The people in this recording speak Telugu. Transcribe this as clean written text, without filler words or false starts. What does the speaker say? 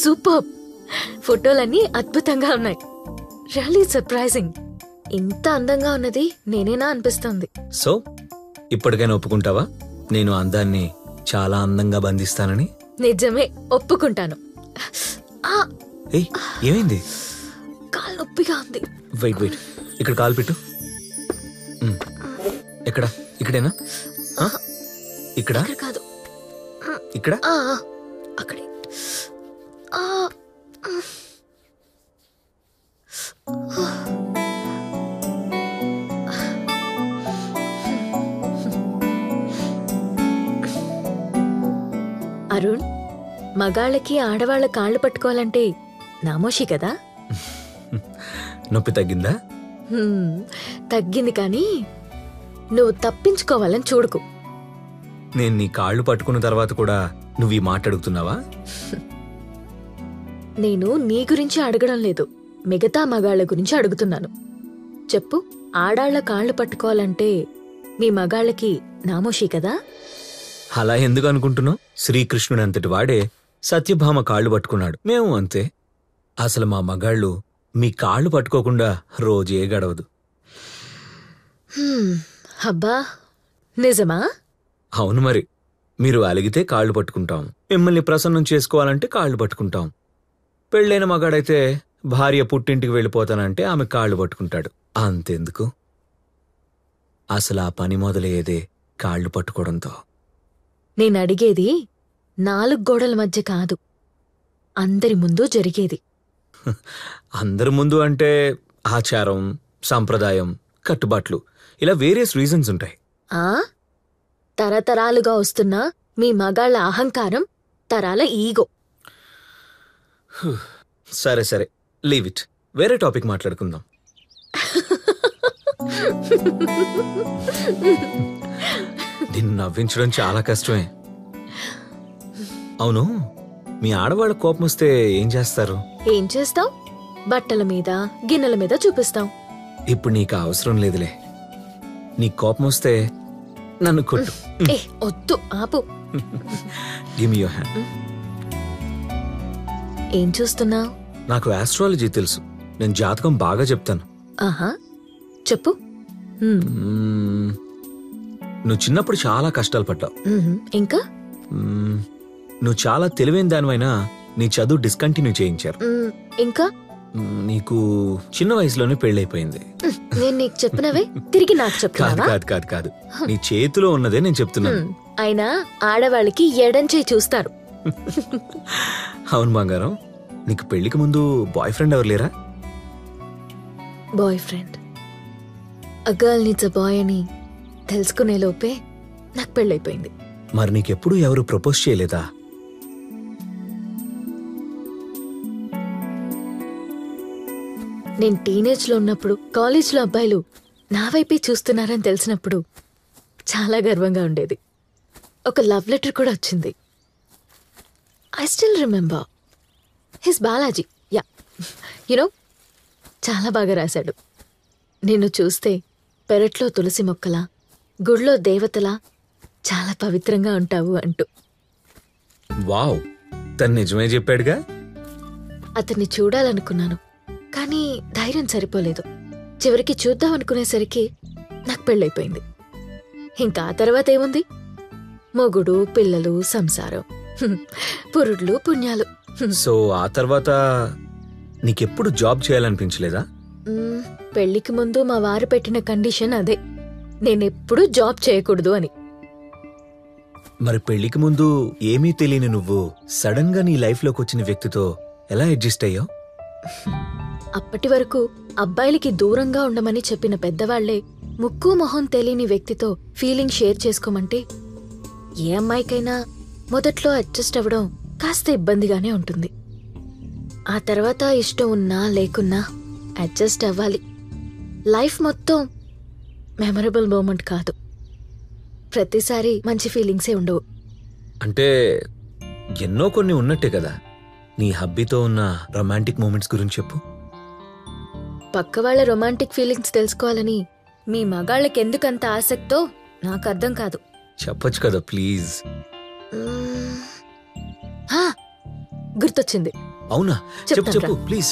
సూపర్. ఫోటోలన్నీ అద్భుతంగా ఉన్నాయి. Really surprising. ఇంత అందంగా ఉన్నది నేనేనా అనిపిస్తుంది. సో ఇప్పటికైనా ఒప్పుకుంటావా నేను అందాన్ని చాలా అందంగా బంధిస్తానని? నిజమే, ఒప్పుకుంటాను. ఏమైంది? కాలు నొప్పిగా ఉంది. వెయిట్ వెయిట్, ఇక్కడ కాలు పెట్టు. ఎక్కడ? ఇక్కడేనా? ఇక్కడ కాదు, ఇక్కడ. అక్కడే. అరుణ్, మగాళ్ళకి ఆడవాళ్ళ కాళ్ళు పట్టుకోవాలంటే నామోషి కదా? నొప్పి తగ్గిందా? తగ్గింది, కానీ నువ్వు తప్పించుకోవాలని చూడకు. నేను నీ కాళ్ళు పట్టుకున్న తర్వాత కూడా నువ్వు ఈ మాట అడుగుతున్నావా? నేను నీ గురించి అడగడం లేదు, మిగతా మగాళ్ళ గురించి అడుగుతున్నాను. చెప్పు, ఆడాళ్ల కాళ్ళు పట్టుకోవాలంటే మీ మగాళ్ళకి నామోషి కదా? అలా ఎందుకు అనుకుంటున్నావు? శ్రీకృష్ణుడు అంతటి వాడే సత్యభామ కాళ్ళు పట్టుకున్నాడు. మేము అంతే. అసలు మా మగాళ్ళు మీ కాళ్ళు పట్టుకోకుండా రోజే గడవదు. అబ్బా, నిజమా? అవును మరి. మీరు అలిగితే కాళ్ళు పట్టుకుంటాం, మిమ్మల్ని ప్రసన్నం చేసుకోవాలంటే కాళ్ళు పట్టుకుంటాం. పెళ్ళైన మగాడైతే భార్య పుట్టింటికి వెళ్ళిపోతానంటే ఆమె కాళ్ళు పట్టుకుంటాడు. అంతెందుకు, అసలు ఆ పని మొదలయ్యేదే కాళ్ళు పట్టుకోవడంతో. నేనడిగేది 4 గోడల మధ్య కాదు, అందరి ముందు జరిగేది. అందరి ముందు అంటే ఆచారం, సంప్రదాయం, కట్టుబాట్లు, ఇలా వేరియస్ రీజన్స్ ఉంటాయి. తరతరాలుగా వస్తున్న మీ మగాళ్ళ అహంకారం, తరాల ఈగో. సరే సరే, లీవ్ ఇట్. వేరే టాపిక్ మాట్లాడుకుందాం. నిన్ను నవ్వించడం చాలా కష్టమే. అవును, మీ ఆడవాళ్ళ కోపం వస్తే ఏం చేస్తారు? ఏం చేస్తావు? బట్టల మీద, గిన్నెల మీద చూపిస్తాం. ఇప్పుడు నీకు అవసరం లేదులే. నీ కోపం వస్తే నన్ను కొట్టు. వద్దు, ఆపు. Give me your hand. ఏం చూస్తున్నావు? నాకు ఆస్ట్రాలజీ తెలుసు, నేను జాతకం బాగా చెప్తాను. ఆహా, చెప్పు. నువ్వు చిన్నప్పుడు చాలా కష్టాలు పడ్డావు. ఇంకా నువ్వు చాలా తెలివైన దానివైనా నీ చదువు డిస్కంటిన్యూ చేయించారు. ఇంకా నీకు చిన్న వయసులోనే పెళ్ళైపోయింది. నేను నీకు చెప్పినవే తిరిగి నాకు చెప్తావా? కాదు కాదు కాదు, నీ చేతిలో ఉన్నదే నేను చెప్తున్నాను. అయినా ఆడవాళ్ళకి ఎడంచే చూస్తారు. అవును బంగారం, నీకు పెళ్లికి ముందు బాయ్ ఫ్రెండ్ ఎవరు లేరా? Boyfriend, a girl needs a boy అని తెలుసుకునే లోపే నాకు పెళ్ళైపోయింది. మరి నీకెప్పుడు ఎవరు ప్రపోజ్ చేయలేదా? నేను టీనేజ్ లో ఉన్నప్పుడు కాలేజ్లో అబ్బాయిలు నా వైపే చూస్తున్నారని తెలిసినప్పుడు చాలా గర్వంగా ఉండేది. ఒక లవ్ లెటర్ కూడా వచ్చింది. I still remember. His Balaji. Yeah, you know, చాలా బాగా రాశాడు. నిన్ను చూస్తే పెరట్లో తులసి మొక్కలా, గుడిలో దేవతలా చాలా పవిత్రంగా ఉంటావు అంటూ. వావ్, తను నిజమే చెప్పాడుగా. అతన్ని చూడాలనుకున్నాను, కానీ ధైర్యం సరిపోలేదు. చివరికి చూద్దాం అనుకునేసరికి నాకు పెళ్ళైపోయింది. ఇంకా ఆ తర్వాత ఏముంది? మొగుడు, పిల్లలు, సంసారం, పురుడ్లు, పుణ్యాలు. సో ఆ తర్వాత నీకెప్పుడు జాబ్ చేయాలనిపించలేదా? పెళ్లికి ముందు మా వారు పెట్టిన కండిషన్ అదే, నేనెప్పుడు జాబ్ చేయకూడదు అని. మరి పెళ్లికి ముందు ఏమీ తెలియని నువ్వు సడన్ గా నీ లైఫ్ లోకి వచ్చిన వ్యక్తితో ఎలా అడ్జస్ట్ అయ్యావు? అప్పటి వరకు అబ్బాయిలకి దూరంగా ఉండమని చెప్పిన పెద్దవాళ్లే ముక్కు మొహం తెలియని వ్యక్తితో ఫీలింగ్ షేర్ చేసుకోమంటే ఏ అమ్మాయికైనా మొదట్లో అడ్జస్ట్ అవ్వడం కాస్త ఇబ్బందిగానే ఉంటుంది. ఆ తర్వాత ఇష్టం ఉన్నా లేకున్నా అడ్జస్ట్ అవ్వాలి. లైఫ్ మొత్తం మెమరబుల్ మూమెంట్ కాదు, ప్రతిసారి మంచి ఫీలింగ్సే ఉండవు. అంటే ఎన్నో కొన్ని ఉన్నట్టే కదా. నీ హబ్బీతో ఉన్న రొమాంటిక్ మూమెంట్స్ గురించి చెప్పు. పక్క వాళ్ళ రొమాంటిక్ ఫీలింగ్స్ తెలుసుకోవాలని మీ మగాళ్ళకెందుకంత ఆసక్తో నాకు అర్థం కాదు. చెప్పొచ్చు కదా ప్లీజ్. గుర్తొచ్చింది. అవునా? చెప్పు చెప్తాను చెప్పు ప్లీజ్.